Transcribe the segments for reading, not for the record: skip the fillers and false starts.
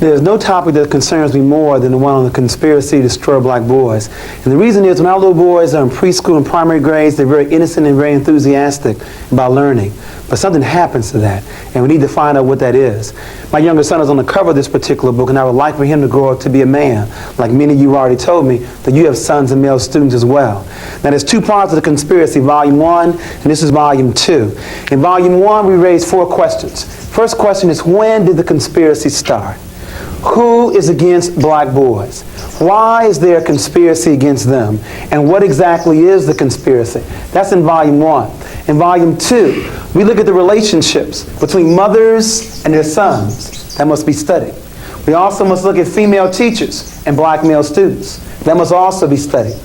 There's no topic that concerns me more than the one on the conspiracy to destroy black boys. And the reason is when our little boys are in preschool and primary grades, they're very innocent and very enthusiastic about learning. But something happens to that, and we need to find out what that is. My younger son is on the cover of this particular book, and I would like for him to grow up to be a man. Like many of you already told me that you have sons and male students as well. Now there's two parts of the conspiracy, Volume 1, and this is Volume 2. In Volume 1, we raised 4 questions. First question is, when did the conspiracy start? Who is against black boys? Why is there a conspiracy against them? And what exactly is the conspiracy? That's in Volume 1. In Volume 2, we look at the relationships between mothers and their sons. That must be studied. We also must look at female teachers and black male students. That must also be studied.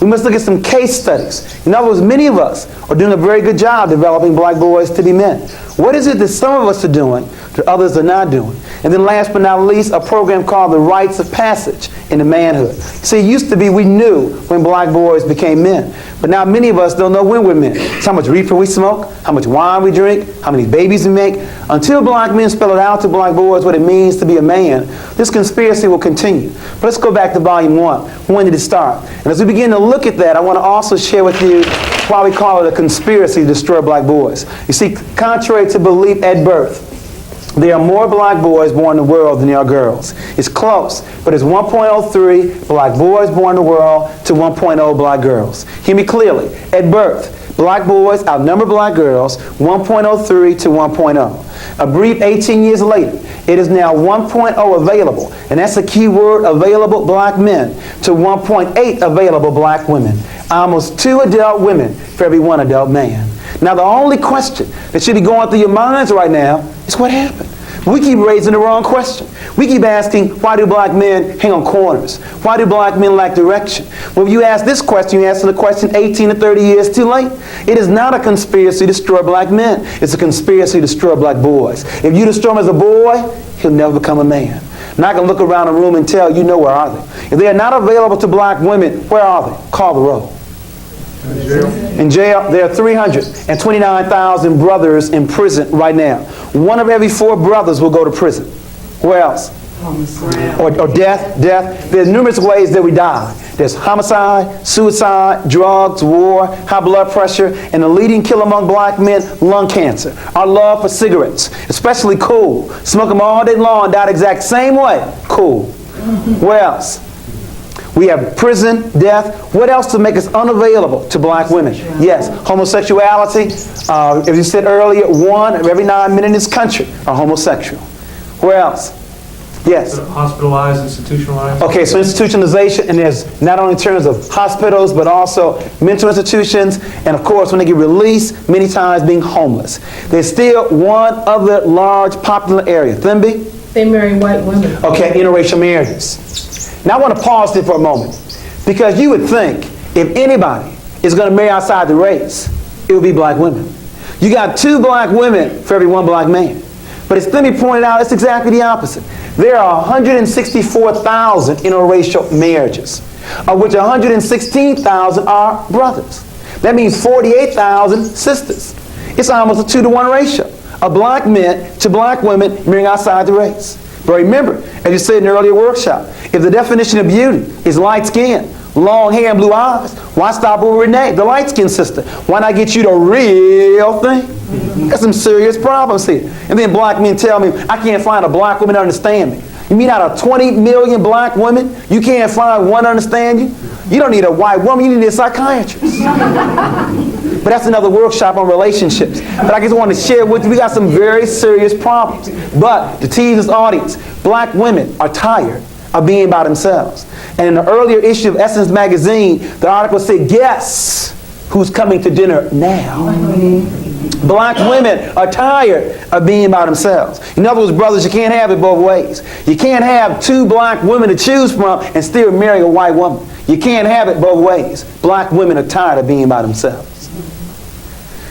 We must look at some case studies. In other words, many of us are doing a very good job developing black boys to be men. What is it that some of us are doing that others are not doing? And then last but not least, a program called the Rites of Passage into Manhood. See, it used to be we knew when black boys became men. But now many of us don't know when we're men. It's how much reefer we smoke, how much wine we drink, how many babies we make. Until black men spell it out to black boys what it means to be a man, this conspiracy will continue. But let's go back to Volume 1. When did it start? And as we begin to look at that, I want to also share with you why we call it a conspiracy to destroy black boys. You see, contrary to belief at birth, there are more black boys born in the world than there are girls. It's close, but it's 1.03 black boys born in the world to 1.0 black girls. Hear me clearly. At birth, black boys outnumber black girls 1.03 to 1.0. A brief 18 years later, it is now 1.0 available, and that's a key word, available black men, to 1.8 available black women. Almost 2 adult women for every 1 adult man. Now the only question that should be going through your minds right now is what happened. We keep raising the wrong question. We keep asking, why do black men hang on corners? Why do black men lack direction? When you ask this question, you answer the question 18 to 30 years too late. It is not a conspiracy to destroy black men. It's a conspiracy to destroy black boys. If you destroy him as a boy, he'll never become a man. And I can look around the room and tell you know where are they. If they are not available to black women, where are they? Call the roll. In jail, there are 329,000 brothers in prison right now. 1 of every 4 brothers will go to prison. Where else? Or death. There's numerous ways that we die. There's homicide, suicide, drugs, war, high blood pressure, and the leading killer among black men, lung cancer. Our love for cigarettes, especially cool. Smoke them all day long, die the exact same way. Cool. Where else? We have prison, death. What else to make us unavailable to black women? Yes, homosexuality. As you said earlier, 1 of every 9 men in this country are homosexual. Where else? Yes. Hospitalized, institutionalized. Okay, so institutionalization, and there's not only in terms of hospitals, but also mental institutions, and of course, when they get released, many times being homeless. There's still one other large popular area. Thimby? They marry white women. Okay, interracial marriages. Now I want to pause there for a moment, because you would think if anybody is going to marry outside the race, it would be black women. You got 2 black women for every 1 black man. But as Thimby pointed out, it's exactly the opposite. There are 164,000 interracial marriages, of which 116,000 are brothers. That means 48,000 sisters. It's almost a 2-to-1 ratio of black men to black women marrying outside the race. But remember, as you said in the earlier workshop, if the definition of beauty is light skin, long hair, and blue eyes, why stop with Renee, the light-skinned sister? Why not get you the real thing? There's some serious problems here. And then black men tell me, I can't find a black woman to understand me. You mean out of 20 million black women, you can't find one to understand you? You don't need a white woman, you need a psychiatrist. But that's another workshop on relationships. But I just want to share with you, we got some very serious problems. But to tease this audience, black women are tired of being by themselves. And in the earlier issue of Essence magazine, the article said, guess who's coming to dinner now? Black women are tired of being by themselves. In other words, brothers, you can't have it both ways. You can't have 2 black women to choose from and still marry a white woman. You can't have it both ways. Black women are tired of being by themselves.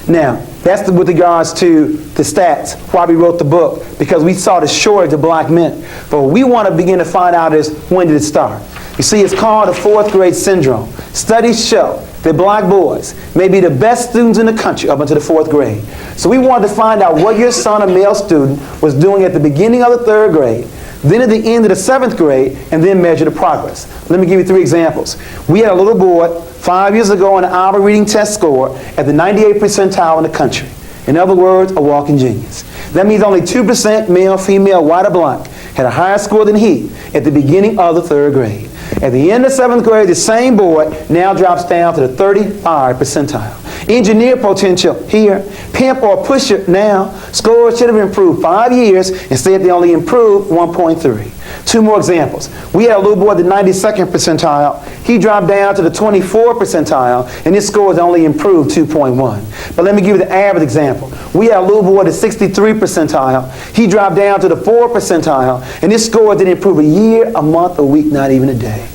Now, that's with regards to the stats, why we wrote the book, because we saw the shortage of black men. But what we want to begin to find out is, when did it start? You see, it's called the 4th grade syndrome. Studies show that black boys may be the best students in the country up until the 4th grade. So we wanted to find out what your son, a male student, was doing at the beginning of the 3rd grade, then at the end of the 7th grade, and then measure the progress. Let me give you 3 examples. We had a little boy 5 years ago on the Alba reading test score at the 98th percentile in the country. In other words, a walking genius. That means only 2% male, female, white, or black had a higher score than he at the beginning of the 3rd grade. At the end of 7th grade, the same boy now drops down to the 35 percentile. Engineer potential here, pimp or pusher now. Scores should have improved 5 years. Instead, they only improved 1.3. 2 more examples. We had a little boy at the 92nd percentile. He dropped down to the 24th percentile, and his scores only improved 2.1. But let me give you the average example. We had a little boy at the 63rd percentile. He dropped down to the 4th percentile, and his score didn't improve a year, a month, a week, not even a day.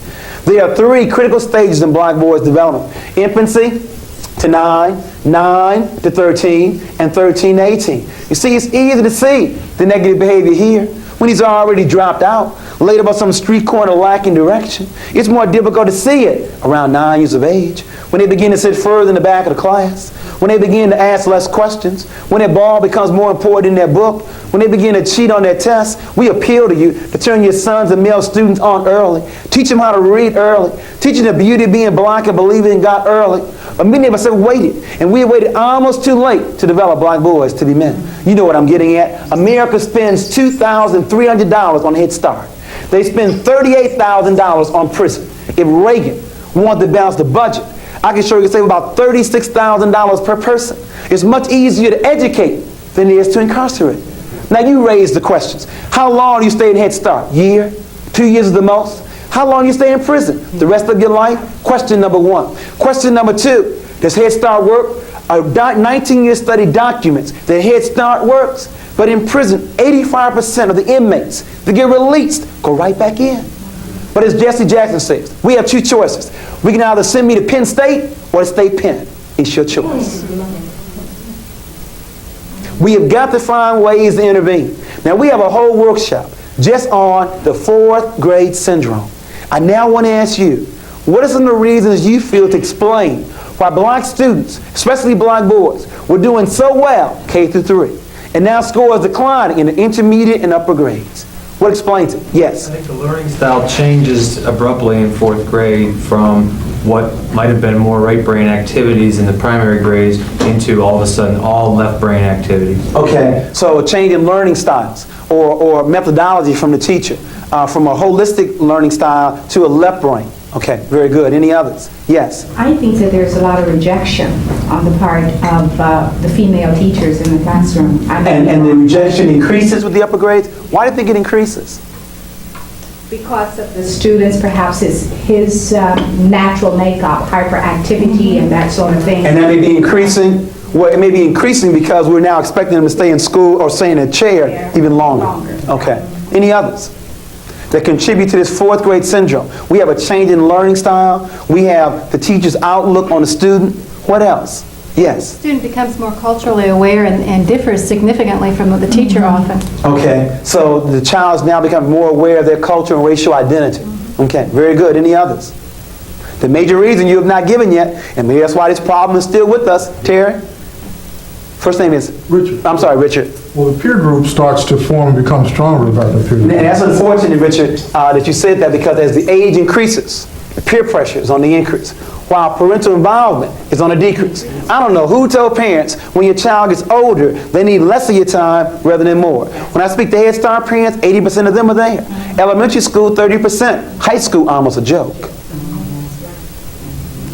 There are 3 critical stages in black boys' development. Infancy to 9, 9 to 13, and 13 to 18. You see, it's easy to see the negative behavior here when he's already dropped out, laid up on some street corner lacking direction. It's more difficult to see it around 9 years of age, when they begin to sit further in the back of the class, when they begin to ask less questions, when their ball becomes more important than their book, when they begin to cheat on their tests. We appeal to you to turn your sons and male students on early. Teach them how to read early. Teach them the beauty of being black and believing in God early. But many of us have waited, and we have waited almost too late to develop black boys to be men. You know what I'm getting at. America spends $2,300 on Head Start. They spend $38,000 on prison. If Reagan wanted to balance the budget, I can show you save about $36,000 per person. It's much easier to educate than it is to incarcerate. Now you raise the questions. How long do you stay in Head Start? Year? 2 years is the most? How long do you stay in prison? The rest of your life? Question number 1. Question number 2. Does Head Start work? A 19-year study documents that Head Start works, but in prison, 85% of the inmates that get released go right back in. But as Jesse Jackson says, we have 2 choices. We can either send me to Penn State or to State Penn. It's your choice. We have got to find ways to intervene. Now, we have a whole workshop just on the 4th grade syndrome. I now want to ask you, what are some of the reasons you feel to explain why black students, especially black boys, were doing so well K through 3, and now scores declining in the intermediate and upper grades? What explains it? Yes? I think the learning style changes abruptly in 4th grade from what might have been more right brain activities in the primary grades into all of a sudden all left brain activities. Okay, so a change in learning styles or methodology from the teacher, from a holistic learning style to a left brain. Okay, very good. Any others? Yes? I think that there's a lot of rejection on the part of the female teachers in the classroom. And the rejection increases with the upper grades? Why do you think it increases? Because of the students, perhaps his natural makeup, hyperactivity, and that sort of thing. And that may be increasing. Well, it may be increasing because we're now expecting them to stay in school or stay in a chair even longer. Okay. Any others that contribute to this 4th grade syndrome? We have a change in learning style. We have the teacher's outlook on the student. What else? Yes? The student becomes more culturally aware and differs significantly from the teacher often. Okay, so the child's now becoming more aware of their culture and racial identity. Okay, very good. Any others? The major reason you have not given yet, and maybe that's why this problem is still with us, Terry? First name is? Richard. I'm sorry, Richard. Well, the peer group starts to form and become stronger about the peer group. And that's unfortunate, Richard, that you said that, because as the age increases, the peer pressure is on the increase, while parental involvement is on a decrease. I don't know who told parents when your child gets older, they need less of your time rather than more. When I speak to Head Start parents, 80% of them are there. Elementary school, 30%. High school, almost a joke.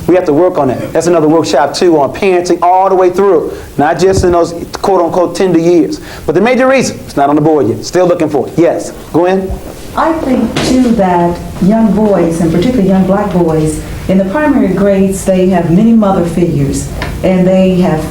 We have to work on that. That's another workshop, too, on parenting all the way through. Not just in those quote-unquote tender years. But the major reason, it's not on the board yet. Still looking for it. Yes. Go in. I think, too, that young boys, and particularly young black boys, in the primary grades, they have many mother figures, and they have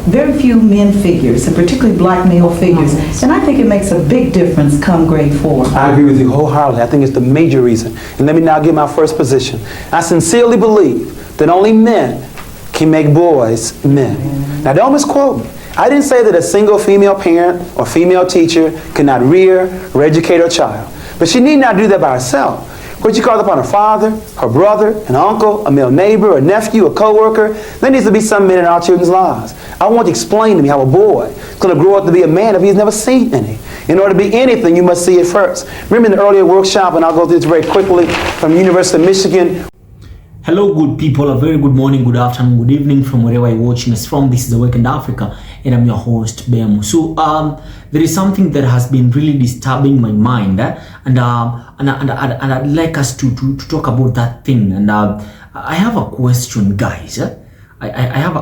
very few men figures, and particularly black male figures. And I think it makes a big difference come grade 4. I agree with you wholeheartedly. I think it's the major reason. And let me now give my first position. I sincerely believe that only men can make boys men. Now, don't misquote me. I didn't say that a single female parent or female teacher cannot rear or educate her child. But she need not do that by herself. What she calls upon her father, her brother, an uncle, a male neighbor, a nephew, a co-worker. There needs to be some men in our children's lives. I want you to explain to me how a boy is going to grow up to be a man if he's never seen any. In order to be anything, you must see it first. Remember in the earlier workshop, and I'll go through this very quickly, from University of Michigan. Hello good people, a very good morning, good afternoon, good evening from wherever you're watching us from. This is Awakened Africa and I'm your host, Bemu. So there is something that has been really disturbing my mind and I'd like us to talk about that thing. And I have a question, guys. I have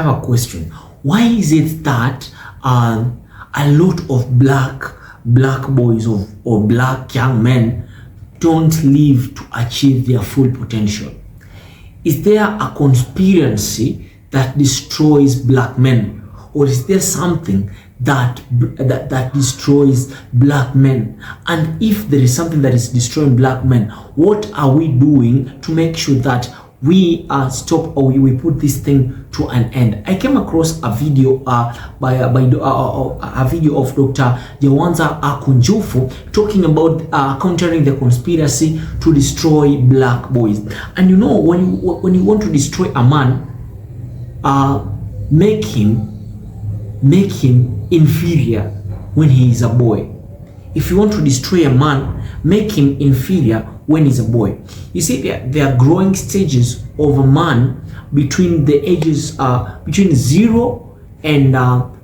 a question. Why is it that a lot of black boys or black young men don't live to achieve their full potential? Is there a conspiracy that destroys black men, or is there something that destroys black men? And if there is something that is destroying black men, what are we doing to make sure that we stop or we put this thing to an end? I came across a video a video of Dr. Jawanza Kunjufu talking about countering the conspiracy to destroy black boys. And you know, when you want to destroy a man, make him inferior when he is a boy. If you want to destroy a man, make him inferior when he's a boy. You see, there are growing stages of a man between the ages between 0 and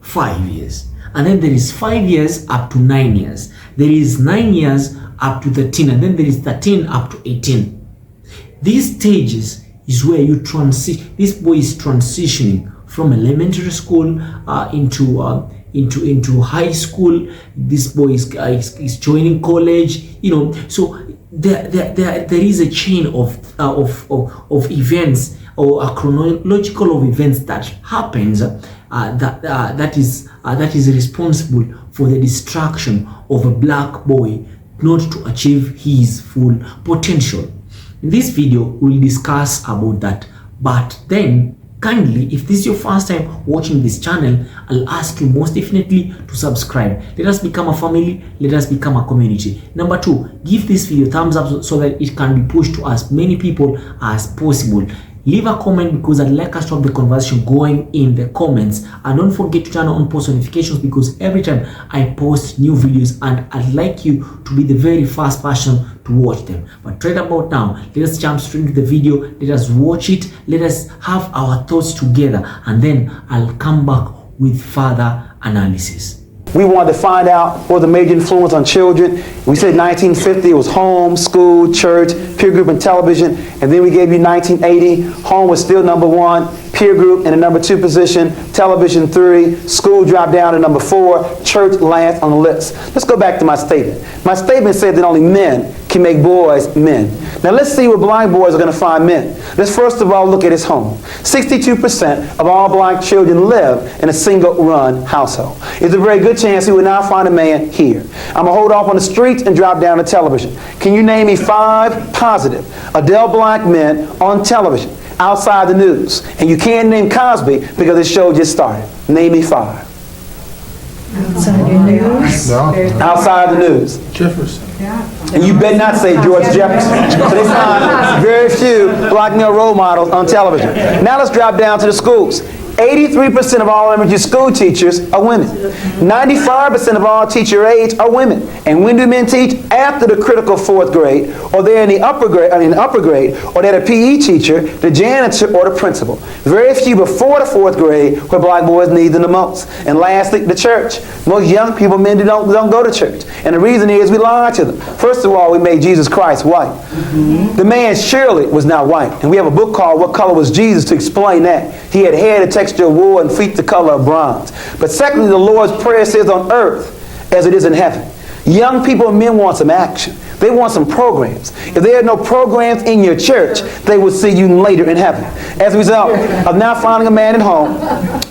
5 years, and then there is 5 years up to 9 years. There is 9 years up to 13, and then there is 13 up to 18. These stages is where you transition. This boy is transitioning from elementary school into high school. This boy is joining college. You know, so there is a chain of events, or a chronological of events that happens that is responsible for the destruction of a black boy not to achieve his full potential. In this video, we'll discuss about that. But then, kindly, if this is your first time watching this channel, I'll ask you most definitely to subscribe. Let us become a family. Let us become a community. Number 2, give this video a thumbs up so that it can be pushed to as many people as possible. Leave a comment because I'd like us to have the conversation going in the comments. And don't forget to turn on post notifications, because every time I post new videos, and I'd like you to be the very first person to watch them. But right about now, let us jump straight into the video. Let us watch it. Let us have our thoughts together, and then I'll come back with further analysis. We wanted to find out what was the major influence on children. We said 1950, it was home, school, church, peer group, and television. And then we gave you 1980. Home was still number 1, peer group in the number 2 position, television 3, school dropped down to number 4, church last on the list. Let's go back to my statement. My statement said that only men can make boys men. Now let's see where black boys are going to find men. Let's first of all look at his home. 62% of all black children live in a single-run household. It's a very good chance he will now find a man here. I'm going to hold off on the streets and drop down to television. Can you name me 5 positive adult black men on television outside the news? And you can't name Cosby because the show just started. Name me 5. Outside the news? Outside the news. Jefferson. And you better not say George Jefferson. So they find very few black male role models on television. Now let's drop down to the schools. 83% of all elementary school teachers are women. 95% of all teacher aides are women. And when do men teach? After the critical 4th grade, or they're in the upper grade, or they're the PE teacher, the janitor, or the principal. Very few before the 4th grade where black boys need them the most. And lastly, the church. Most young people, men don't go to church. And the reason is we lie to them. First of all, we made Jesus Christ white. The man surely was not white. And we have a book called What Color Was Jesus to explain that. He had hair the texture of wool and feet the color of bronze. But secondly, the Lord's Prayer says on earth as it is in heaven. Young people and men want some action. They want some programs. If there are no programs in your church, they will see you later in heaven. As a result of not finding a man at home,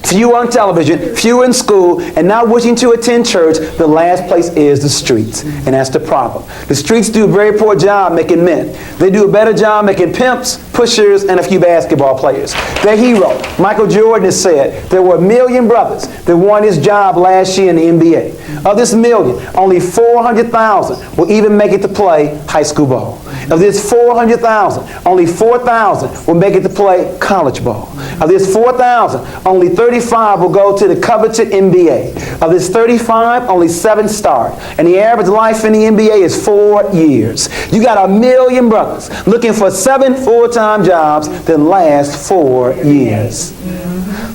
few on television, few in school, and not wishing to attend church, the last place is the streets. And that's the problem. The streets do a very poor job making men. They do a better job making pimps, pushers, and a few basketball players. Their hero, Michael Jordan, has said there were 1 million brothers that won his job last year in the NBA. Of this 1 million, only 400,000 will even make it to play high school ball. Of this 400,000, only 4,000 will make it to play college ball. Of this 4,000, only 35 will go to the coveted NBA. Of this 35, only 7 start. And the average life in the NBA is 4 years. You got 1 million brothers looking for 7 full-time jobs that last 4 years.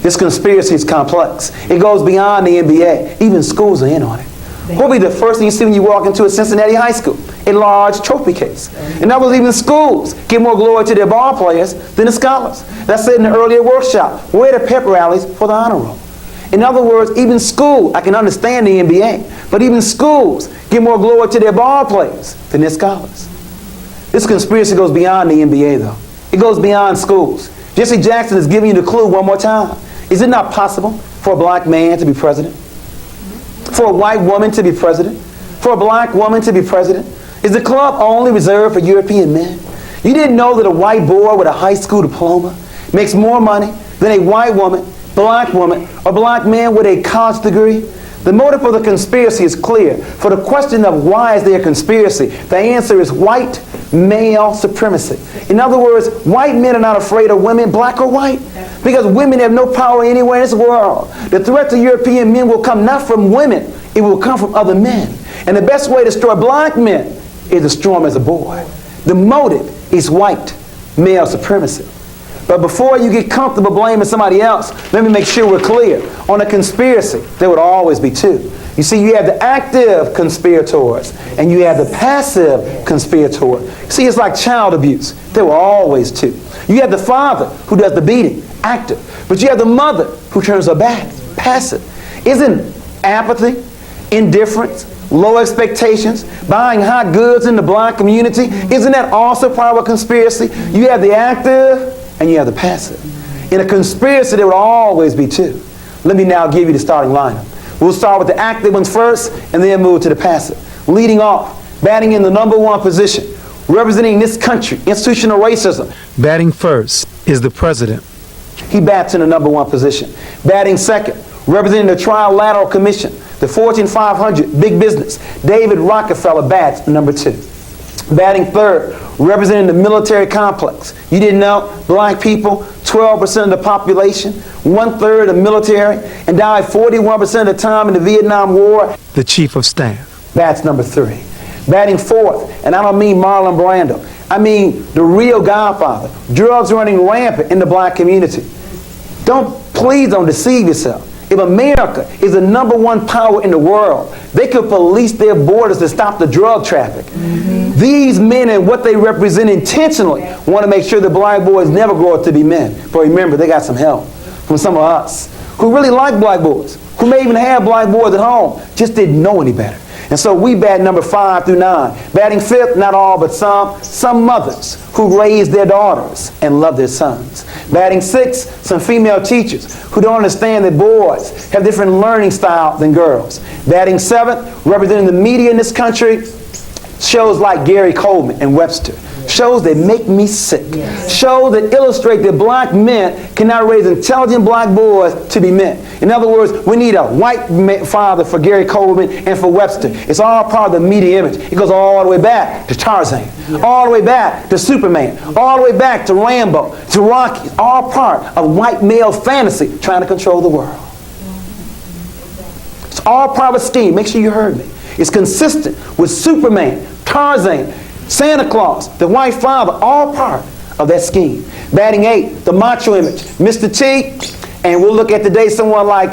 This conspiracy is complex. It goes beyond the NBA. Even schools are in on it. What will be the first thing you see when you walk into a Cincinnati high school? A large trophy case. In other words, even schools give more glory to their ball players than the scholars. That's said in the earlier workshop. Where are the pep rallies for the honor roll? In other words, even school, I can understand the NBA, but even schools give more glory to their ball players than their scholars. This conspiracy goes beyond the NBA, though. It goes beyond schools. Jesse Jackson is giving you the clue one more time. Is it not possible for a black man to be president? For a white woman to be president? For a black woman to be president? Is the club only reserved for European men? You didn't know that a white boy with a high school diploma makes more money than a white woman, or black man with a college degree? The motive for the conspiracy is clear. For the question of why is there a conspiracy, the answer is white male supremacy. In other words, white men are not afraid of women, black or white, because women have no power anywhere in this world. The threat to European men will come not from women, it will come from other men. And the best way to destroy black men is to destroy them as a boy. The motive is white male supremacy. But before you get comfortable blaming somebody else, let me make sure we're clear. On a conspiracy, there would always be two. You see, you have the active conspirators, and you have the passive conspirator. See, it's like child abuse. There were always two. You have the father who does the beating, active. But you have the mother who turns her back, passive. Isn't apathy, indifference, low expectations, buying hot goods in the black community, isn't that also part of a conspiracy? You have the active and you have the passive. In a conspiracy, there will always be two. Let me now give you the starting lineup. We'll start with the active ones first and then move to the passive. Leading off, batting in the #1 position, representing this country, institutional racism. Batting first is the president. He bats in the #1 position. Batting second, representing the Trilateral Commission, the Fortune 500, big business, David Rockefeller bats #2. Batting third, representing the military complex. You didn't know, black people, 12% of the population, 1/3 of the military, and died 41% of the time in the Vietnam War. The chief of staff. Bats #3. Batting fourth, and I don't mean Marlon Brando. I mean the real godfather. Drugs running rampant in the black community. Please don't deceive yourself. If America is the #1 power in the world, they could police their borders to stop the drug traffic. These men and what they represent intentionally want to make sure the black boys never grow up to be men. But remember, they got some help from some of us who really like black boys, who may even have black boys at home, just didn't know any better. And so we bat number 5 through 9. Batting fifth, not all, but some mothers who raise their daughters and love their sons. Batting sixth, some female teachers who don't understand that boys have different learning style than girls. Batting seventh, representing the media in this country, shows like Gary Coleman and Webster. Shows that make me sick. Shows that illustrate that black men cannot raise intelligent black boys to be men. In other words, we need a white father for Gary Coleman and for Webster. It's all part of the media image. It goes all the way back to Tarzan, all the way back to Superman, all the way back to Rambo, to Rocky. All part of white male fantasy trying to control the world. It's all part of a scheme. Make sure you heard me. It's consistent with Superman, Tarzan, Santa Claus, the white father, all part of that scheme. Batting 8, the macho image, Mr. T, and we'll look at today someone like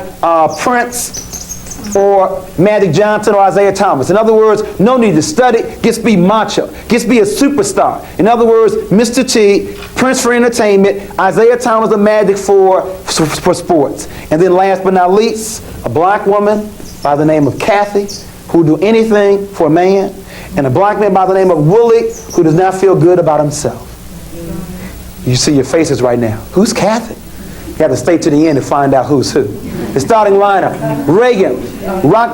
Prince or Magic Johnson or Isaiah Thomas. In other words, no need to study, just be macho, just be a superstar. In other words, Mr. T, Prince for entertainment, Isaiah Thomas the Magic for sports. And then last but not least, a black woman by the name of Kathy, who do anything for a man, and a black man by the name of Willie, who does not feel good about himself. You see your faces right now. Who's Kathy? You have to stay to the end to find out who's who. The starting lineup: Reagan,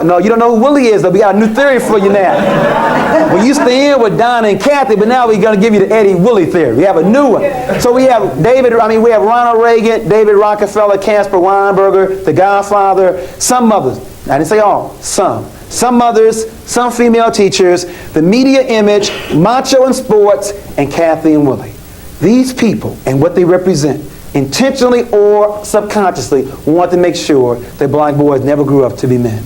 no, you don't know who Willie is, though. We got a new theory for you now. We used to end with Donna and Kathy, but now we're going to give you the Eddie Willie theory. We have a new one. So we have we have Ronald Reagan, David Rockefeller, Caspar Weinberger, the Godfather, some mothers. I didn't say all, some. Some mothers, some female teachers, the media image, macho in sports, and Kathy and Willie. These people and what they represent, intentionally or subconsciously, want to make sure that black boys never grew up to be men.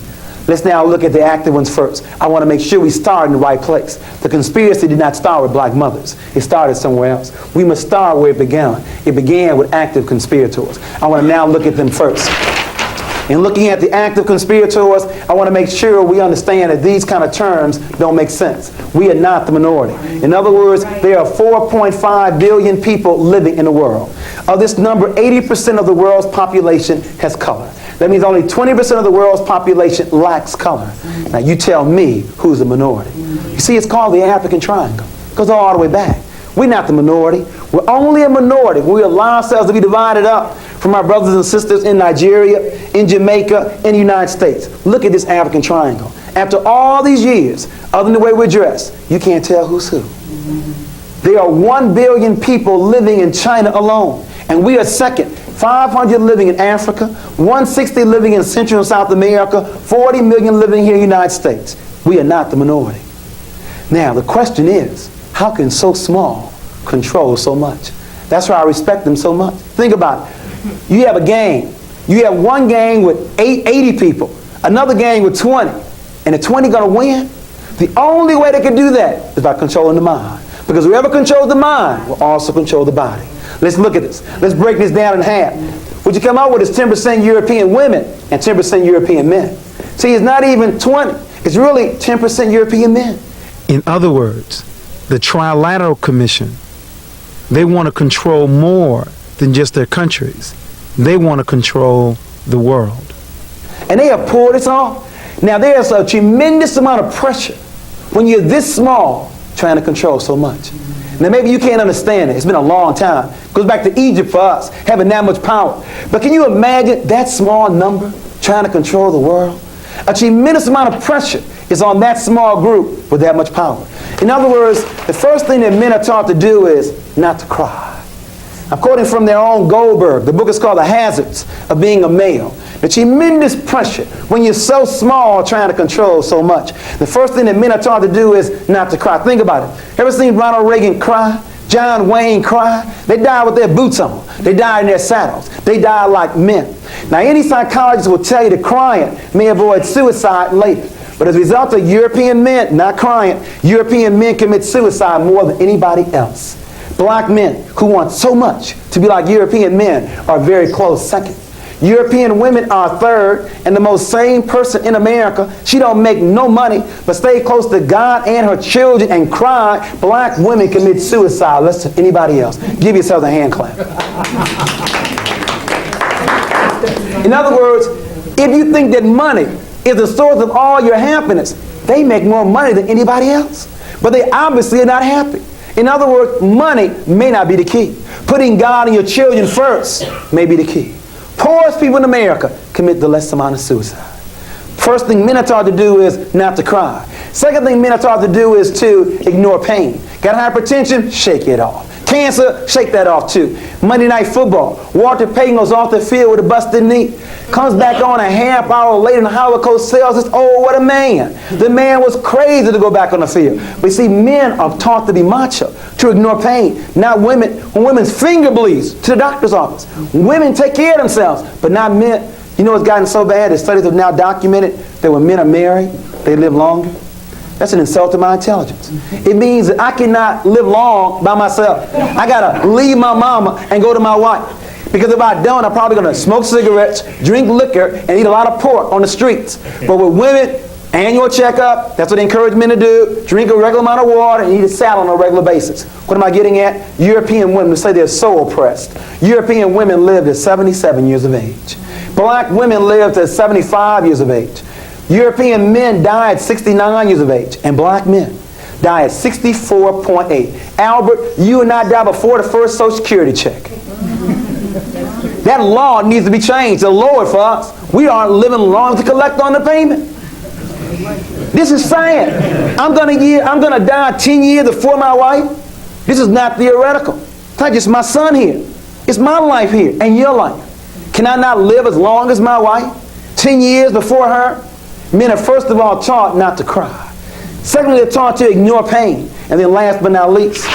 Let's now look at the active ones first. I want to make sure we start in the right place. The conspiracy did not start with black mothers. It started somewhere else. We must start where it began. It began with active conspirators. I want to now look at them first. In looking at the active conspirators, I want to make sure we understand that these kind of terms don't make sense. We are not the minority. In other words, there are 4.5 billion people living in the world. Of this number, 80% of the world's population has color. That means only 20% of the world's population lacks color. Now you tell me who's the minority. You see, it's called the African Triangle. It goes all the way back. We're not the minority. We're only a minority when we allow ourselves to be divided up from our brothers and sisters in Nigeria, in Jamaica, in the United States. Look at this African Triangle. After all these years, other than the way we're dressed, you can't tell who's who. There are 1 billion people living in China alone, and we are second. 500 living in Africa, 160 living in Central and South America, 40 million living here in the United States. We are not the minority. Now, the question is, how can so small control so much? That's why I respect them so much. Think about it. You have a gang. You have one gang with 80 people, another gang with 20, and the 20 going to win? The only way they can do that is by controlling the mind. Because whoever controls the mind will also control the body. Let's look at this. Let's break this down in half. What you come out with is 10% European women and 10% European men. See, it's not even 20. It's really 10% European men. In other words, the Trilateral Commission, they want to control more than just their countries. They want to control the world. And they have pulled this off. Now there's a tremendous amount of pressure when you're this small trying to control so much. Now maybe you can't understand it. It's been a long time. It goes back to Egypt for us, having that much power. But can you imagine that small number trying to control the world? A tremendous amount of pressure is on that small group with that much power. In other words, the first thing that men are taught to do is not to cry. I'm quoting from their own Goldberg. The book is called The Hazards of Being a Male. The tremendous pressure when you're so small trying to control so much. The first thing that men are taught to do is not to cry. Think about it. Ever seen Ronald Reagan cry? John Wayne cry? They died with their boots on. They died in their saddles. They died like men. Now any psychologist will tell you that crying may avoid suicide later. But as a result of European men not crying, European men commit suicide more than anybody else. Black men who want so much to be like European men are very close second. European women are third, and the most sane person in America, she don't make no money, but stay close to God and her children and cry. Black women commit suicide less than anybody else. Give yourself a hand clap. In other words, if you think that money is the source of all your happiness, they make more money than anybody else. But they obviously are not happy. In other words, money may not be the key. Putting God and your children first may be the key. Poorest people in America commit the less amount of suicide. First thing men are taught to do is not to cry. Second thing men are taught to do is to ignore pain. Got hypertension? Shake it off. Cancer? Shake that off too. Monday Night Football. Walter Payton goes off the field with a busted knee. Comes back on a half hour later and Holocaust tells us, oh, what a man. The man was crazy to go back on the field. But see, men are taught to be macho, to ignore pain. Not women. When women's finger bleeds, to the doctor's office. Women take care of themselves, but not men. You know it's gotten so bad that studies have now documented that when men are married, they live longer. That's an insult to my intelligence. It means that I cannot live long by myself. I gotta leave my mama and go to my wife. Because if I don't, I'm probably gonna smoke cigarettes, drink liquor, and eat a lot of pork on the streets. But with women, annual checkup, that's what they encourage men to do. Drink a regular amount of water and eat a salad on a regular basis. What am I getting at? European women say they're so oppressed. European women lived at 77 years of age. Black women lived at 75 years of age. European men die at 69 years of age, and black men die at 64.8. Albert, you and I die before the first Social Security check. That law needs to be changed to lower it for us. We aren't living long to collect on the payment. This is sad. I'm gonna die 10 years before my wife. This is not theoretical. It's not just my son here. It's my life here and your life. Can I not live as long as my wife? 10 years before her? Men are first of all taught not to cry. Secondly, they're taught to ignore pain. And then last but not least,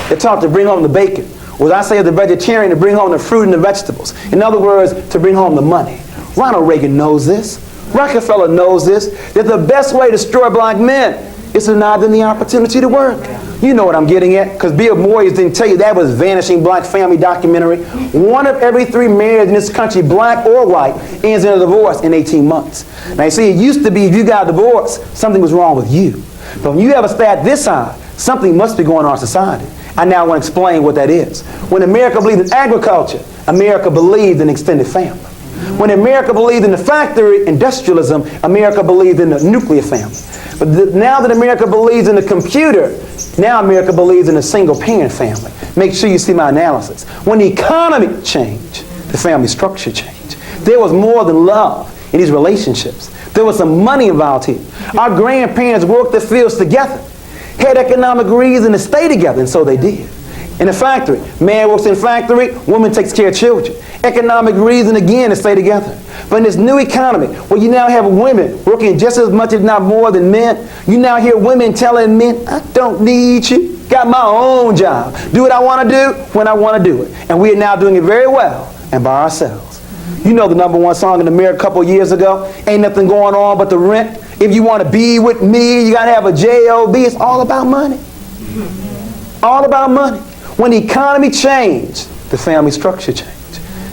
they're taught to bring home the bacon. Or as I say as a vegetarian, to bring home the fruit and the vegetables. In other words, to bring home the money. Ronald Reagan knows this. Rockefeller knows this. That the best way to destroy black men is to deny them the opportunity to work. You know what I'm getting at, because Bill Moyers didn't tell you that was Vanishing Black Family documentary. 1 of every 3 marriages in this country, black or white, ends in a divorce in 18 months. Now you see, it used to be if you got a divorce, something was wrong with you. But when you have a stat this high, something must be going on in society. I now want to explain what that is. When America believed in agriculture, America believed in extended family. When America believed in the factory, industrialism, America believed in the nuclear family. But now that America believes in the computer, now America believes in a single parent family. Make sure you see my analysis. When the economy changed, the family structure changed. There was more than love in these relationships. There was some money involved here. Our grandparents worked the fields together, had economic reason to stay together, and so they did. In a factory, man works in factory, woman takes care of children. Economic reason again to stay together. But in this new economy, where you now have women working just as much, if not more, than men, you now hear women telling men, I don't need you. Got my own job. Do what I want to do when I want to do it. And we are now doing it very well and by ourselves. You know the #1 song in America a couple years ago, Ain't Nothing Going On But the Rent. If you want to be with me, you got to have a job. It's all about money. All about money. When the economy changed, the family structure changed.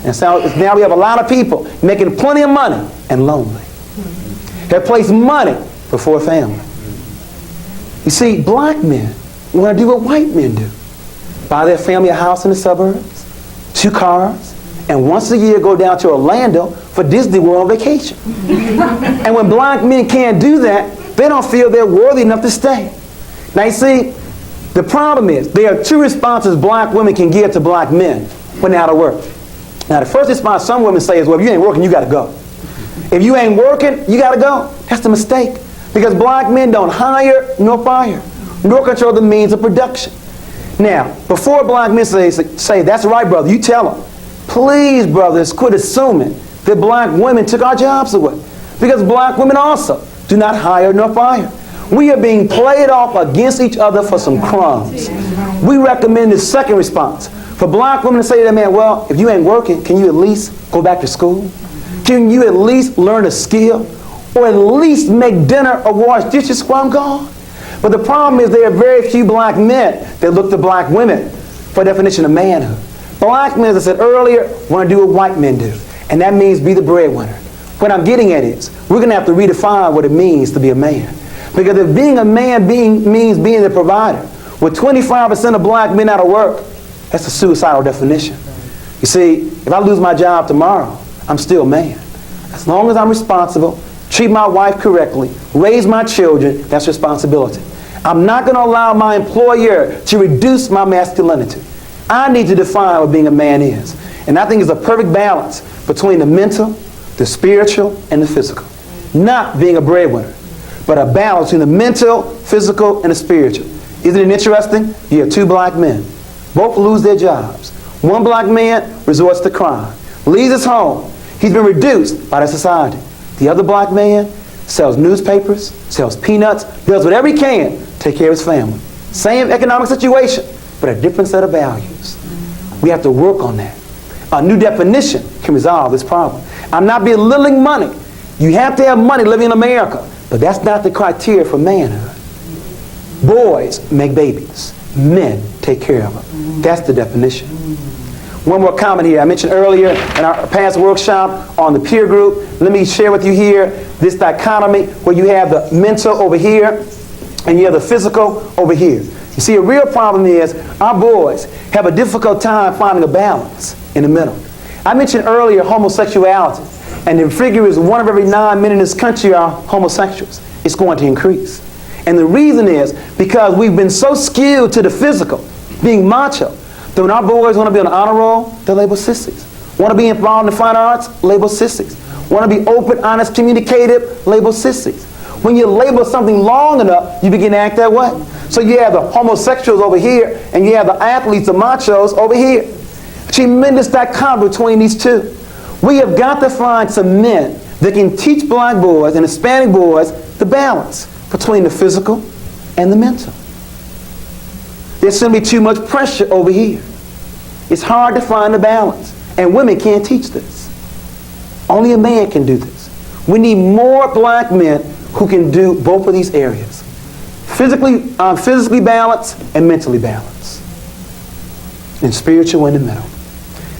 And so now we have a lot of people making plenty of money and lonely. They place money before family. You see, black men want to do what white men do. Buy their family a house in the suburbs, 2 cars, and once a year go down to Orlando for Disney World vacation. And when black men can't do that, they don't feel they're worthy enough to stay. Now you see, the problem is there are 2 responses black women can give to black men when they're out of work. Now the first response some women say is, well, if you ain't working, you got to go. If you ain't working, you got to go. That's the mistake. Because black men don't hire nor fire, nor control the means of production. Now, before black men say that's right, brother, you tell them. Please, brothers, quit assuming that black women took our jobs away. Because black women also do not hire nor fire. We are being played off against each other for some crumbs. We recommend the second response. For black women to say to that man, well, if you ain't working, can you at least go back to school? Can you at least learn a skill? Or at least make dinner or wash dishes while I'm gone? But the problem is there are very few black men that look to black women for a definition of manhood. Black men, as I said earlier, want to do what white men do. And that means be the breadwinner. What I'm getting at is, we're going to have to redefine what it means to be a man. Because if being a man means being the provider, with 25% of black men out of work, that's a suicidal definition. You see, if I lose my job tomorrow, I'm still a man. As long as I'm responsible, treat my wife correctly, raise my children, that's responsibility. I'm not going to allow my employer to reduce my masculinity. I need to define what being a man is. And I think it's a perfect balance between the mental, the spiritual, and the physical. Not being a breadwinner, but a balance between the mental, physical, and the spiritual. Isn't it interesting? You have 2 black men. Both lose their jobs. One black man resorts to crime, leaves his home. He's been reduced by the society. The other black man sells newspapers, sells peanuts, does whatever he can to take care of his family. Same economic situation, but a different set of values. We have to work on that. A new definition can resolve this problem. I'm not belittling money. You have to have money living in America, but that's not the criteria for manhood. Boys make babies. Men take care of them. That's the definition. One more comment here. I mentioned earlier in our past workshop on the peer group. Let me share with you here this dichotomy where you have the mental over here and you have the physical over here. You see, a real problem is our boys have a difficult time finding a balance in the middle. I mentioned earlier homosexuality, and the figure is 1 of every 9 men in this country are homosexuals. It's going to increase. And the reason is because we've been so skilled to the physical, being macho, that when our boys want to be on the honor roll, they're labeled sissies. Want to be involved in the fine arts? Label sissies. Want to be open, honest, communicative? Label sissies. When you label something long enough, you begin to act that way. So you have the homosexuals over here, and you have the athletes, the machos over here. Tremendous dichotomy between these two. We have got to find some men that can teach black boys and Hispanic boys the balance between the physical and the mental. There's going to be too much pressure over here. It's hard to find the balance, and women can't teach this. Only a man can do this. We need more black men who can do both of these areas. Physically balanced and mentally balanced. And spiritual in the middle.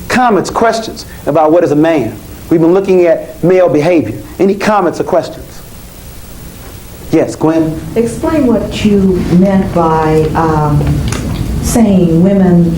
Comments, questions about what is a man? We've been looking at male behavior. Any comments or questions? Yes, Gwen? Explain what you meant by saying women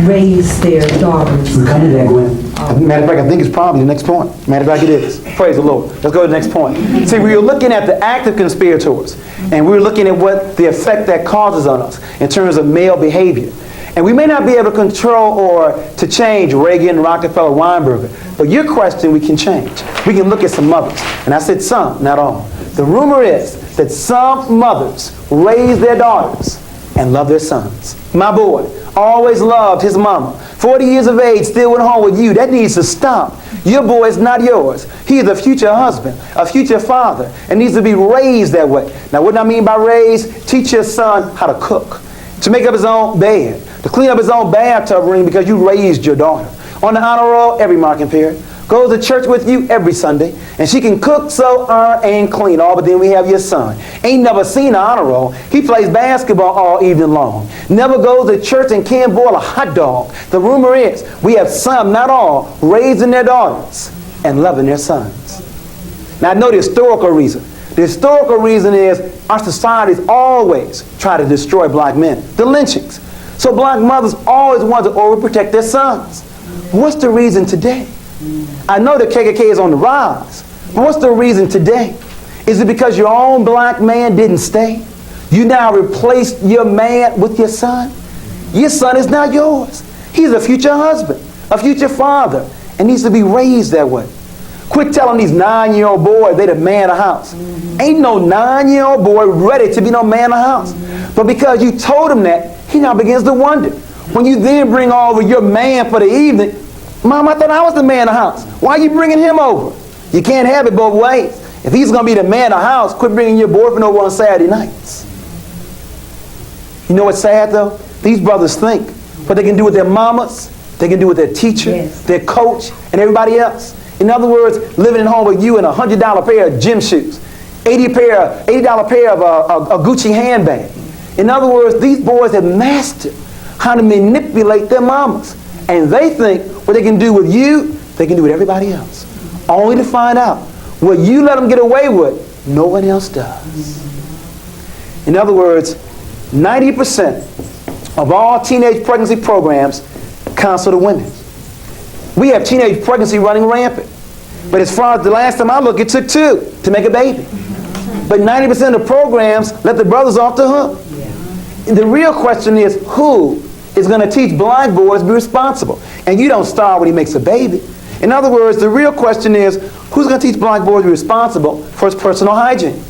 raise their daughters. We're coming to that, Gwen. Matter of fact, I think it's probably the next point. Matter of fact, it is. Praise the Lord. Let's go to the next point. See, we were looking at the active conspirators, and we were looking at what the effect that causes on us in terms of male behavior. And we may not be able to control or to change Reagan, Rockefeller, Weinberger, but your question we can change. We can look at some mothers. And I said some, not all. The rumor is that some mothers raise their daughters and love their sons. My boy always loved his mama. 40 years of age, still went home with you. That needs to stop. Your boy is not yours. He is a future husband, a future father, and needs to be raised that way. Now, what do I mean by raised? Teach your son how to cook, to make up his own bed, to clean up his own bathtub ring because you raised your daughter. On the honor roll every marking period. Goes to church with you every Sunday, and she can cook, sew, iron, and clean all, but then we have your son. Ain't never seen an honor roll. He plays basketball all evening long. Never goes to church and can't boil a hot dog. The rumor is we have some, not all, raising their daughters and loving their sons. Now I know the historical reason. The historical reason is our societies always try to destroy black men. The lynchings. So black mothers always want to overprotect their sons. What's the reason today? I know the KKK is on the rise, but what's the reason today? Is it because your own black man didn't stay? You now replaced your man with your son? Your son is not yours. He's a future husband, a future father, and needs to be raised that way. Quit telling these 9-year-old boys they the man of the house. Ain't no 9-year-old boy ready to be no man of the house. But because you told him that, he now begins to wonder. When you then bring over your man for the evening, Mom, I thought I was the man of the house. Why are you bringing him over? You can't have it both ways. If he's going to be the man of the house, quit bringing your boyfriend over on Saturday nights. You know what's sad, though? These brothers think what they can do with their mamas, they can do with their teacher, their coach, and everybody else. In other words, living at home with you in a $100 pair of gym shoes, $80 pair of a Gucci handbag. In other words, these boys have mastered how to manipulate their mamas. And they think what they can do with you, they can do with everybody else. Only to find out what you let them get away with, no one else does. In other words, 90% of all teenage pregnancy programs counsel the women. We have teenage pregnancy running rampant. But as far as the last time I looked, it took 2 to make a baby. But 90% of the programs let the brothers off the hook. The real question is, who is going to teach black boys to be responsible? And you don't start when he makes a baby. In other words, the real question is, who's going to teach black boys to be responsible for his personal hygiene,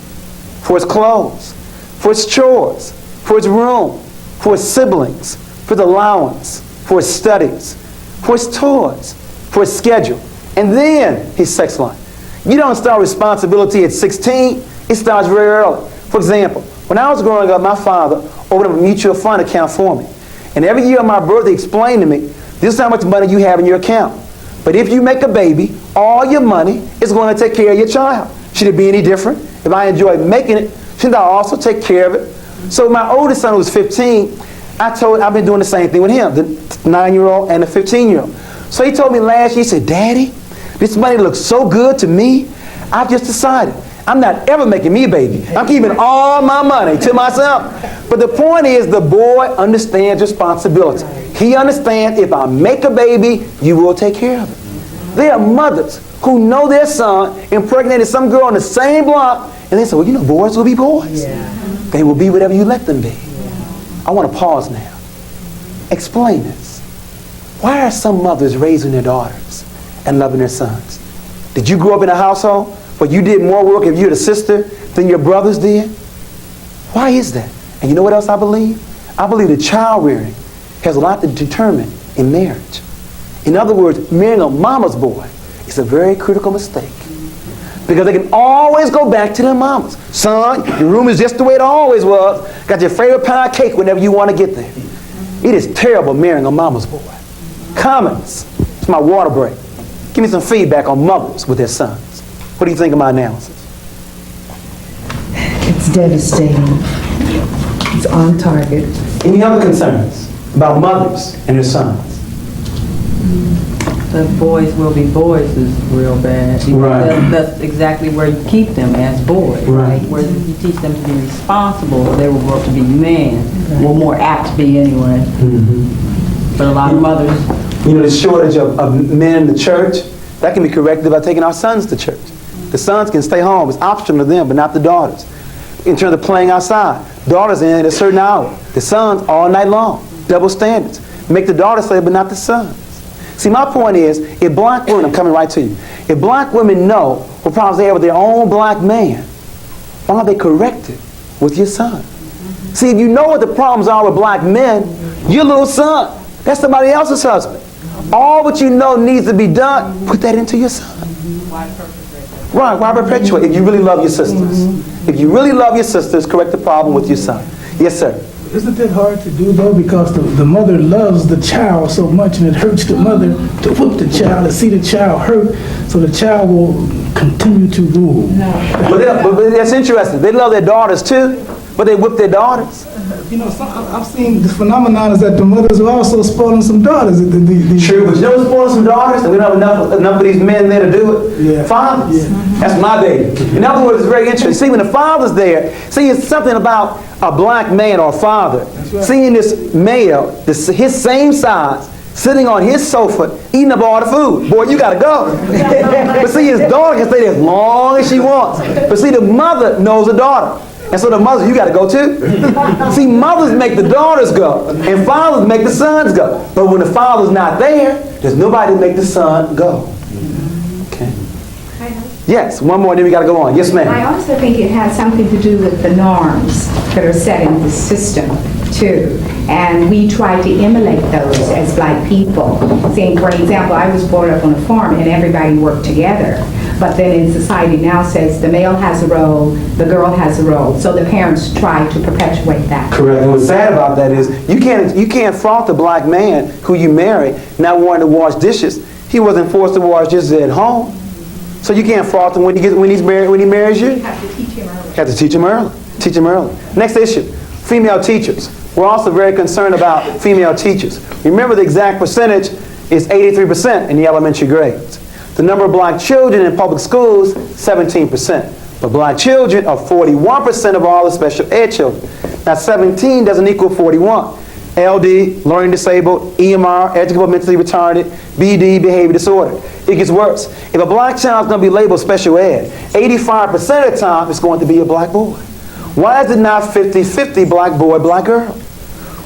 for his clothes, for his chores, for his room, for his siblings, for his allowance, for his studies, for his toys, for his schedule, and then his sex life. You don't start responsibility at 16. It starts very early. For example, when I was growing up, my father opened up a mutual fund account for me. And every year on my birthday, he explained to me, this is how much money you have in your account. But if you make a baby, all your money is going to take care of your child. Should it be any different? If I enjoy making it, shouldn't I also take care of it? So my oldest son, who was 15, I've been doing the same thing with him, the 9-year-old and the 15-year-old. So he told me last year, he said, Daddy, this money looks so good to me. I've just decided I'm not ever making me a baby. I'm keeping all my money to myself. But the point is, the boy understands responsibility. He understands if I make a baby, you will take care of it. There are mothers who know their son impregnated some girl on the same block, and they say, well, you know, boys will be boys. They will be whatever you let them be. I want to pause now. Explain this. Why are some mothers raising their daughters and loving their sons? Did you grow up in a household where you did more work if you're the sister than your brothers did? Why is that? And you know what else I believe? I believe that child rearing has a lot to determine in marriage. In other words, marrying a mama's boy is a very critical mistake. Because they can always go back to their mamas. Son, your room is just the way it always was. Got your favorite pie of cake whenever you want to get there. It is terrible marrying a mama's boy. Comments. It's my water break. Give me some feedback on mothers with their sons. What do you think of my analysis? It's devastating. It's on target. Any other concerns about mothers and their sons? The boys will be boys is real bad. Right. That's exactly where you keep them, as boys. Right. Where you teach them to be responsible, they will grow up to be men. Well, more apt to be anyway. Mm-hmm. But a lot of mothers... You know, the shortage of men in the church, that can be corrected by taking our sons to church. The sons can stay home. It's optional to them, but not the daughters. In terms of playing outside, daughters in at a certain hour. The sons all night long. Double standards. Make the daughters stay, but not the sons. See, my point is, if black women, I'm coming right to you, if black women know what problems they have with their own black man, why don't they correct it with your son? See, if you know what the problems are with black men, your little son, that's somebody else's husband. All what you know needs to be done, put that into your son. Right, why perpetuate? If you really love your sisters. If you really love your sisters, correct the problem with your son. Yes, sir. Isn't that hard to do, though? Because the mother loves the child so much, and it hurts the mother to whip the child, to see the child hurt, so the child will continue to rule. But that's interesting. They love their daughters too, but they whip their daughters. You know, I've seen this phenomenon is that the mothers are also spoiling some daughters. True, but you know what's spoiling some daughters? And we don't have enough of these men there to do it? Yeah. Fathers. Yeah. That's my baby. In other words, it's very interesting. See, when the father's there, see, it's something about a black man or a father right. seeing this male, his same size, sitting on his sofa, eating up all the food. Boy, you gotta go. But see, his daughter can stay there as long as she wants. But see, the mother knows the daughter. And so the mothers, you gotta go too. See, mothers make the daughters go, and fathers make the sons go. But when the father's not there, there's nobody to make the son go. Okay. Yes, one more, then we gotta go on. Yes, ma'am. I also think it has something to do with the norms that are set in the system, too. And we try to emulate those as black people. Saying, for example, I was brought up on a farm and everybody worked together. But then in society now says the male has a role, the girl has a role. So the parents try to perpetuate that. Correct. And what's sad about that is you can't fault the black man who you marry not wanting to wash dishes. He wasn't forced to wash dishes at home. So you can't fault him when he marries you. You have to teach him early. You have to teach him early. Teach him early. Next issue, female teachers. We're also very concerned about female teachers. Remember, the exact percentage is 83% in the elementary grades. The number of black children in public schools, 17%. But black children are 41% of all the special ed children. Now 17 doesn't equal 41. LD, learning disabled, EMR, educable mentally retarded, BD, behavior disorder. It gets worse. If a black child is going to be labeled special ed, 85% of the time it's going to be a black boy. Why is it not 50-50 black boy, black girl?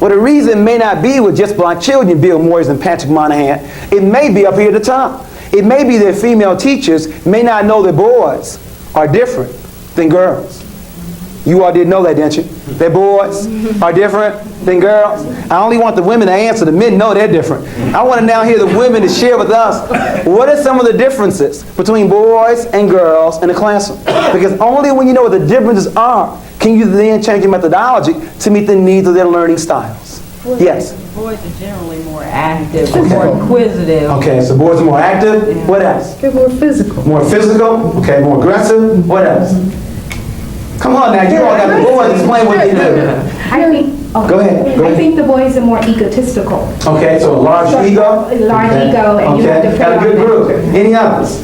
Well, the reason may not be with just black children, Bill Moyers and Patrick Monahan. It may be up here at the top. It may be that female teachers may not know that boys are different than girls. You all didn't know that, didn't you? That boys are different than girls. I only want the women to answer. The men know they're different. I want to now hear the women to share with us what are some of the differences between boys and girls in the classroom. Because only when you know what the differences are can you then change your methodology to meet the needs of their learning styles. Yes? Boys are generally more active, more inquisitive. Okay, so boys are more active. Yeah. What else? They're more physical. More physical. Okay, more aggressive. What else? Come on now, you all got the boys explain what they do. I think, Go ahead. I think the boys are more egotistical. Okay, so a large ego. Large ego, and you have to got a good group. Any others?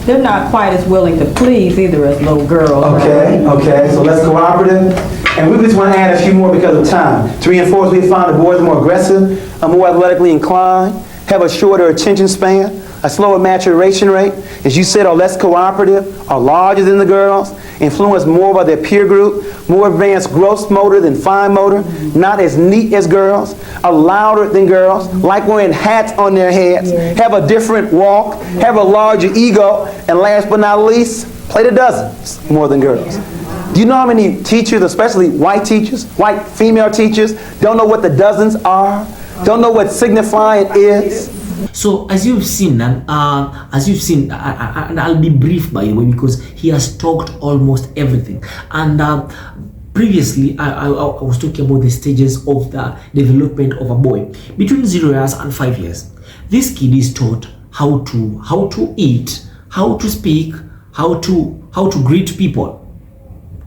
They're not quite as willing to please either as little girls. Okay, so less cooperative. And we just want to add a few more because of time. To reinforce, we found the boys are more aggressive, are more athletically inclined, have a shorter attention span, a slower maturation rate, as you said, are less cooperative, are larger than the girls, influenced more by their peer group, more advanced gross motor than fine motor, not as neat as girls, are louder than girls, like wearing hats on their heads, have a different walk, have a larger ego, and last but not least, play the dozens more than girls. Do you know how many teachers, especially white teachers, white female teachers, don't know what the dozens are, don't know what signifying is? So as you've seen, and I'll be brief by the way, because he has talked almost everything. And previously, I was talking about the stages of the development of a boy between 0 years and 5 years. This kid is taught how to eat, how to speak, how to greet people,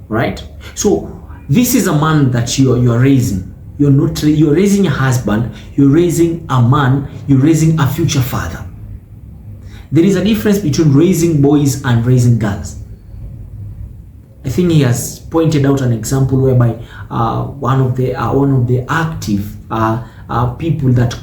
right? So this is a man that you're raising. You're raising a husband, you're raising a man, you're raising a future father. There is a difference between raising boys and raising girls. I think he has pointed out an example whereby one of the active people that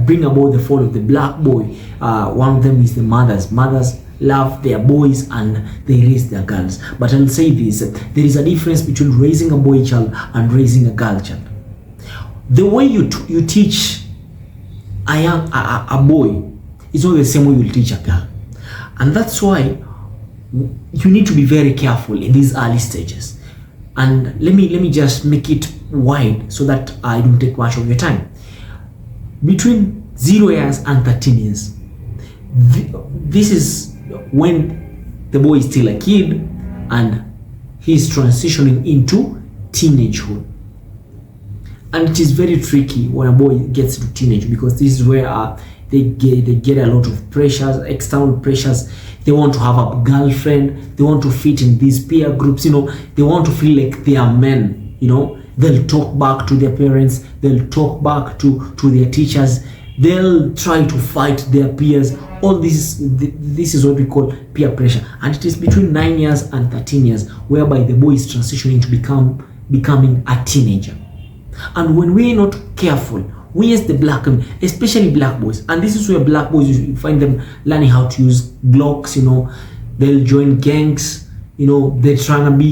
bring about the fall of the black boy. One of them is the mothers. Mothers love their boys and they raise their girls. But I'll say this: there is a difference between raising a boy child and raising a girl child. The way you teach a boy is not the same way you teach a girl, and that's why you need to be very careful in these early stages. And let me just make it wide so that I don't take much of your time. Between 0 years and 13 years, this is when the boy is still a kid and he's transitioning into teenagehood. And it is very tricky when a boy gets to teenage, because this is where they get a lot of pressures, external pressures. They want to have a girlfriend, they want to fit in these peer groups, they want to feel like they are men, They'll talk back to their parents, they'll talk back to their teachers, they'll try to fight their peers. All this is what we call peer pressure. And it is between 9 years and 13 years whereby the boy is transitioning to becoming a teenager. And when we're not careful, we as the black, especially black boys, and this is where black boys, you find them learning how to use Glocks, they'll join gangs, they're trying to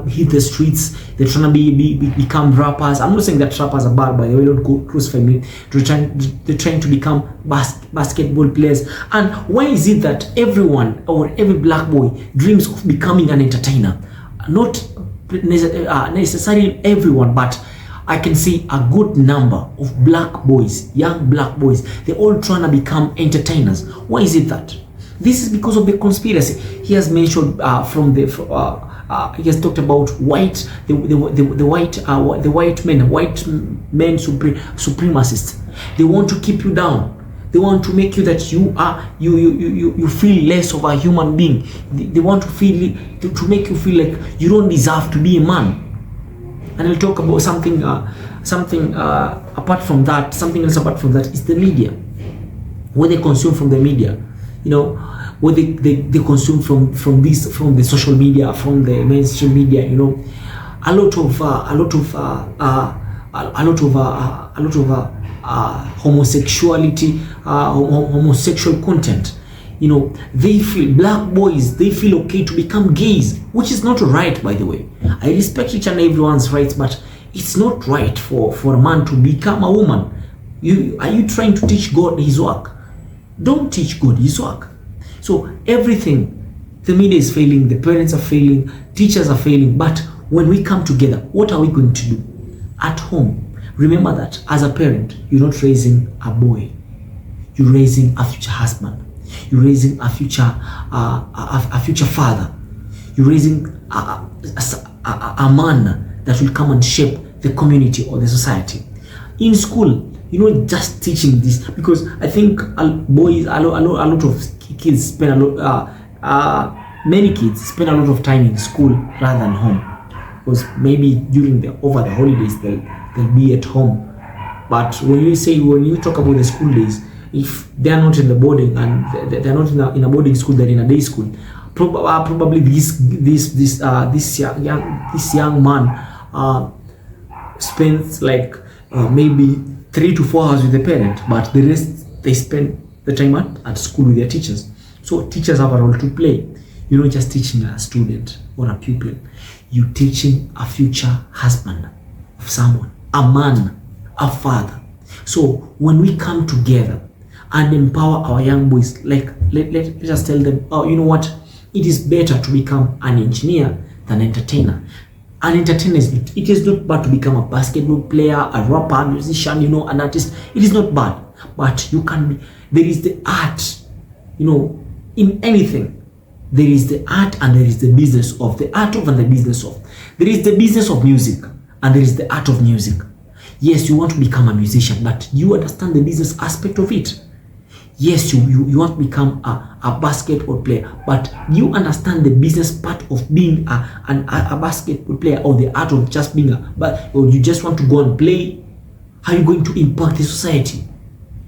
hit the streets, they're trying to become rappers. I'm not saying that rappers are bad, by the way, don't go crucify me. They're trying to become basketball players. And why is it that everyone or every black boy dreams of becoming an entertainer? Not necessarily everyone, but I can see a good number of black boys, young black boys, they're all trying to become entertainers. Why is it that? This is because of the conspiracy. He has mentioned he has talked about the white men supremacists. They want to keep you down. They want to make you that you feel less of a human being. They want to make you feel like you don't deserve to be a man. And I'll talk about something apart from that. Something else apart from that is the media. What they consume from the media, what they consume from the social media, from the mainstream media. A lot of homosexuality, homosexual content. They feel, black boys, they feel okay to become gays, which is not right, by the way. I respect each and everyone's rights, but it's not right for a man to become a woman. Are you trying to teach God his work? Don't teach God his work. So everything, the media is failing, the parents are failing, teachers are failing, but when we come together, what are we going to do? At home, remember that as a parent, you're not raising a boy, you're raising a future husband. You're raising a future father. You're raising a man that will come and shape the community or the society. In school, you're not just teaching this, because I think boys, a lot of kids spend many kids spend a lot of time in school rather than home, because maybe over the holidays they'll be at home. But when you talk about the school days, if they're not in the boarding and they're not in a boarding school, they're in a day school, probably this young man spends like maybe 3 to 4 hours with the parent, but the rest they spend the time at school with their teachers. So teachers have a role to play. You're not just teaching a student or a pupil. You're teaching a future husband of someone, a man, a father. So when we come together and empower our young boys, like let us tell them, oh, you know what? It is better to become an engineer than an entertainer. An entertainer it is not bad to become a basketball player, a rapper, a musician, you know, an artist. It is not bad, but you can be. There is the art, you know, in anything. There is the art and there is the business of the art of and the business of. There is the business of music and there is the art of music. Yes, you want to become a musician, but you understand the business aspect of it. Yes, you want to become a basketball player, but you understand the business part of being a basketball player, or the art of just being or you just want to go and play. How are you going to impact the society?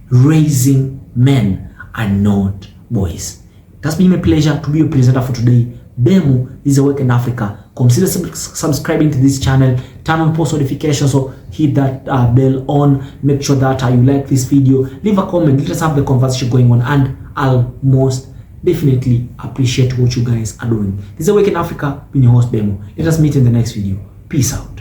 Raising men and not boys. It has been my pleasure to be your presenter for today. Bemu, this is Awakened Africa. Consider subscribing to this channel. Turn on post notifications, so hit that bell on. Make sure that you like this video. Leave a comment. Let us have the conversation going on, and I'll most definitely appreciate what you guys are doing. This is Awakened Africa. Being your host Bemu. Let us meet in the next video. Peace out.